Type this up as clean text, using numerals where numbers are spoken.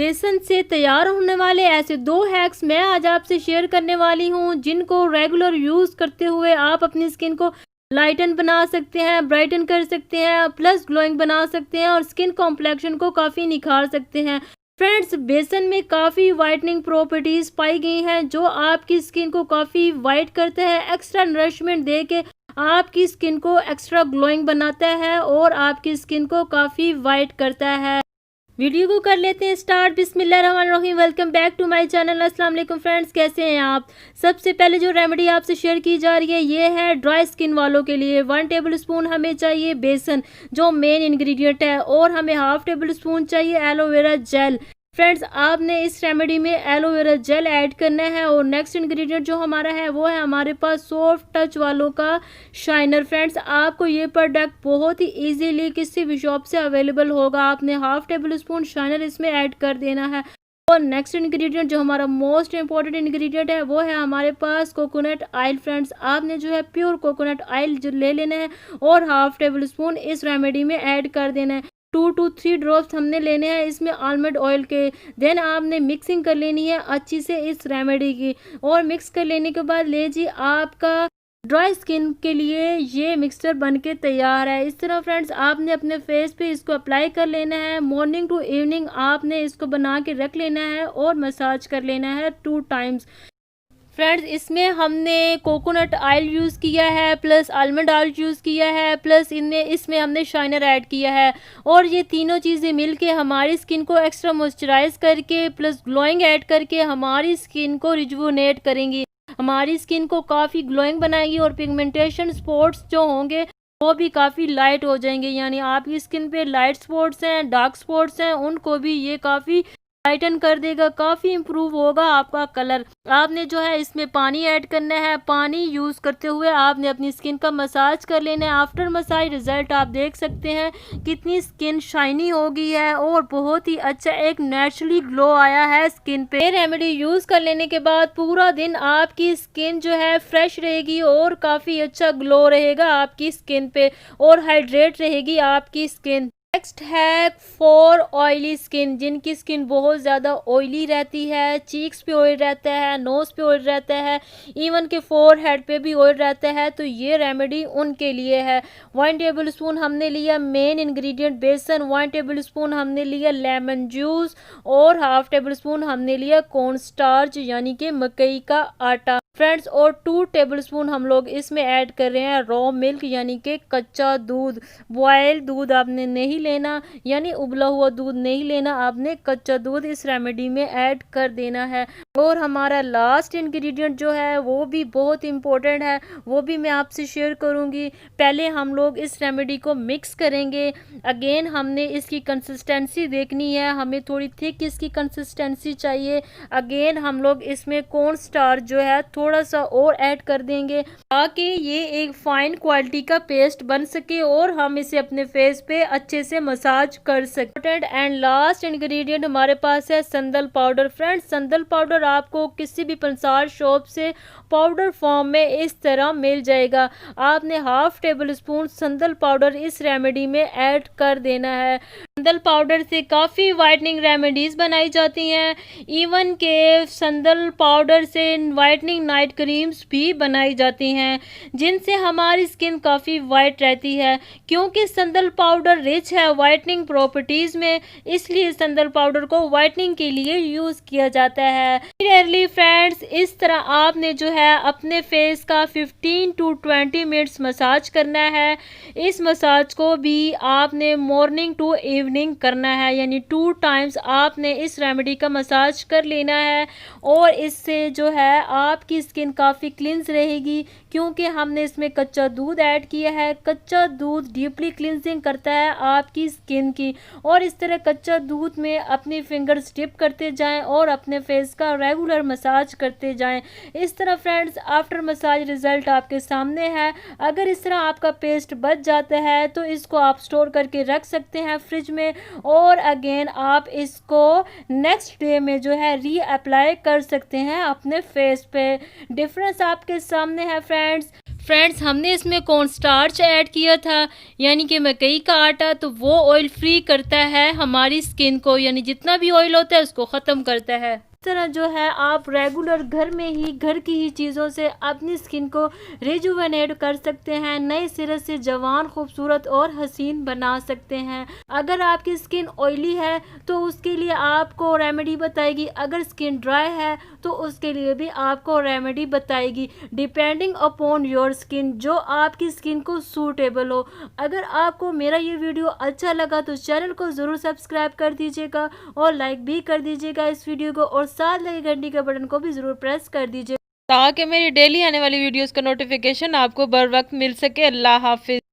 बेसन से तैयार होने वाले ऐसे 2 हैक्स मैं आज आपसे शेयर करने वाली हूँ, जिनको रेगुलर यूज़ करते हुए आप अपनी स्किन को लाइटन बना सकते हैं, ब्राइटन कर सकते हैं, प्लस ग्लोइंग बना सकते हैं और स्किन कॉम्प्लेक्शन को काफ़ी निखार सकते हैं। फ्रेंड्स, बेसन में काफ़ी वाइटनिंग प्रॉपर्टीज़ पाई गई हैं, जो आपकी स्किन को काफ़ी वाइट करता है, एक्स्ट्रा नरिशमेंट दे के आपकी स्किन को एक्स्ट्रा ग्लोइंग बनाता है और आपकी स्किन को काफ़ी वाइट करता है। वीडियो को कर लेते हैं स्टार्ट। बिस्मिल्लाहिर्रहमानिर्रहीम। Welcome back to my channel. अस्सलाम वालेकुम फ्रेंड्स, कैसे हैं आप। सबसे पहले जो रेमेडी आपसे शेयर की जा रही है ये है ड्राई स्किन वालों के लिए। 1 टेबल स्पून हमें चाहिए बेसन, जो मेन इंग्रेडिएंट है, और हमें हाफ टेबल स्पून चाहिए एलोवेरा जेल। फ्रेंड्स, आपने इस रेमेडी में एलोवेरा जेल ऐड करना है। और नेक्स्ट इंग्रेडिएंट जो हमारा है वो है हमारे पास सॉफ्ट टच वालों का शाइनर। फ्रेंड्स, आपको ये प्रोडक्ट बहुत ही इजीली किसी भी शॉप से अवेलेबल होगा। आपने हाफ टेबल स्पून शाइनर इसमें ऐड कर देना है। और नेक्स्ट इंग्रेडिएंट जो हमारा मोस्ट इंपॉर्टेंट इंग्रेडिएंट है वो है हमारे पास कोकोनट ऑयल। फ्रेंड्स, आपने जो है प्योर कोकोनट ऑयल जो ले लेना है और हाफ टेबल स्पून इस रेमेडी में ऐड कर देना है। 2 to 3 ड्रॉप्स हमने लेने हैं इसमें आलमंड ऑयल के। देन आपने मिक्सिंग कर लेनी है अच्छी से इस रेमेडी की। और मिक्स कर लेने के बाद लीजिए, आपका ड्राई स्किन के लिए ये मिक्सचर बनके तैयार है। इस तरह फ्रेंड्स, आपने अपने फेस पे इसको अप्लाई कर लेना है। मॉर्निंग टू इवनिंग आपने इसको बना के रख लेना है और मसाज कर लेना है 2 टाइम्स। फ्रेंड्स, इसमें हमने कोकोनट ऑयल यूज़ किया है, प्लस आलमंड ऑयल यूज़ किया है, प्लस इसमें हमने शाइनर ऐड किया है। और ये तीनों चीज़ें मिलके हमारी स्किन को एक्स्ट्रा मॉइस्चराइज करके प्लस ग्लोइंग ऐड करके हमारी स्किन को रिजुवनेट करेंगी, हमारी स्किन को काफ़ी ग्लोइंग बनाएगी। और पिगमेंटेशन स्पॉट्स जो होंगे वो भी काफ़ी लाइट हो जाएंगे, यानी आपकी स्किन पे लाइट स्पॉट्स हैं, डार्क स्पॉट्स हैं, उनको भी ये काफ़ी लाइटन कर देगा, काफ़ी इम्प्रूव होगा आपका कलर। आपने जो है इसमें पानी ऐड करना है। पानी यूज़ करते हुए आपने अपनी स्किन का मसाज कर लेना है। आफ्टर मसाज रिजल्ट आप देख सकते हैं कितनी स्किन शाइनी हो गई है और बहुत ही अच्छा एक नेचुरली ग्लो आया है स्किन पे। ये रेमेडी यूज़ कर लेने के बाद पूरा दिन आपकी स्किन जो है फ्रेश रहेगी और काफ़ी अच्छा ग्लो रहेगा आपकी स्किन पे और हाइड्रेट रहेगी आपकी स्किन। नेक्स्ट है फॉर ऑयली स्किन, जिनकी स्किन बहुत ज़्यादा ऑयली रहती है, चीक्स पे ऑयल रहता है, नोज़ पे ऑयल रहता है, इवन के फोरहेड पे भी ऑयल रहता है, तो ये रेमेडी उनके लिए है। 1 टेबल स्पून हमने लिया मेन इंग्रेडिएंट बेसन, 1 टेबल स्पून हमने लिया लेमन जूस और हाफ टेबल स्पून हमने लिया कॉर्न स्टार्च यानी कि मकई का आटा। फ्रेंड्स, और 2 टेबल स्पून हम लोग इसमें ऐड कर रहे हैं रॉ मिल्क यानी कि कच्चा दूध। बॉयल दूध आपने नहीं लेना, यानी उबला हुआ दूध नहीं लेना, आपने कच्चा दूध इस रेमेडी में ऐड कर देना है। और हमारा लास्ट इंग्रेडिएंट जो है वो भी बहुत इंपॉर्टेंट है, वो भी मैं आपसे शेयर करूंगी। पहले हम लोग इस रेमेडी को मिक्स करेंगे। अगेन हमने इसकी कंसिस्टेंसी देखनी है, हमें थोड़ी थिक इसकी कंसिस्टेंसी चाहिए। अगेन हम लोग इसमें कॉर्न स्टार्च जो है थोड़ा सा और ऐड कर देंगे ताकि ये एक फाइन क्वालिटी का पेस्ट बन सके और हम इसे अपने फेस पे अच्छे से मसाज कर सके। एंड लास्ट इंग्रेडिएंट हमारे पास है संदल पाउडर। फ्रेंड्स, संदल पाउडर आपको किसी भी पंसार शॉप से पाउडर फॉर्म में इस तरह मिल जाएगा। आपने हाफ टेबल स्पून संदल पाउडर इस रेमेडी में ऐड कर देना है। संदल पाउडर से काफ़ी वाइटनिंग रेमेडीज बनाई जाती हैं, इवन के संदल पाउडर से वाइटनिंग नाइट क्रीम्स भी बनाई जाती हैं, जिनसे हमारी स्किन काफ़ी वाइट रहती है। क्योंकि संदल पाउडर रिच है वाइटनिंग प्रॉपर्टीज़ में, इसलिए संदल पाउडर को वाइटनिंग के लिए यूज़ किया जाता है। क्लियरली फ्रेंड्स, इस तरह आपने जो है अपने फेस का 15 to 20 मिनट्स मसाज करना है। इस मसाज को भी आपने मॉर्निंग टू इवनिंग करना है, यानी 2 टाइम्स आपने इस रेमेडी का मसाज कर लेना है। और इससे जो है आपकी स्किन काफ़ी क्लिंस रहेगी, क्योंकि हमने इसमें कच्चा दूध ऐड किया है। कच्चा दूध डीपली क्लिनजिंग करता है आपकी स्किन की। और इस तरह कच्चा दूध में अपनी फिंगर्स डिप करते जाएं और अपने फेस का रेगुलर मसाज करते जाएं। इस तरह फ्रेंड्स, आफ्टर मसाज रिजल्ट आपके सामने है। अगर इस तरह आपका पेस्ट बच जाता है तो इसको आप स्टोर करके रख सकते हैं फ्रिज में, और अगेन आप इसको नेक्स्ट डे में जो है री अप्लाई कर सकते हैं अपने फेस पे। डिफरेंस आपके सामने है फ्रेंड्स। फ्रेंड्स हमने इसमें कॉर्न स्टार्च ऐड किया था, यानी कि मकई का आटा, तो वो ऑयल फ्री करता है हमारी स्किन को, यानी जितना भी ऑयल होता है उसको ख़त्म करता है। इस तरह जो है आप रेगुलर घर में ही घर की ही चीज़ों से अपनी स्किन को रिजुवेनेट कर सकते हैं, नए सिरे से जवान, खूबसूरत और हसीन बना सकते हैं। अगर आपकी स्किन ऑयली है तो उसके लिए आपको रेमेडी बताएगी, अगर स्किन ड्राई है तो उसके लिए भी आपको रेमेडी बताएगी, डिपेंडिंग अपॉन योर स्किन, जो आपकी स्किन को सूटेबल हो। अगर आपको मेरा ये वीडियो अच्छा लगा तो चैनल को ज़रूर सब्सक्राइब कर दीजिएगा और लाइक भी कर दीजिएगा इस वीडियो को, और साथ लगे घंटी के बटन को भी ज़रूर प्रेस कर दीजिए ताकि मेरी डेली आने वाली वीडियोस का नोटिफिकेशन आपको बर वक्त मिल सके। अल्लाह हाफिज़।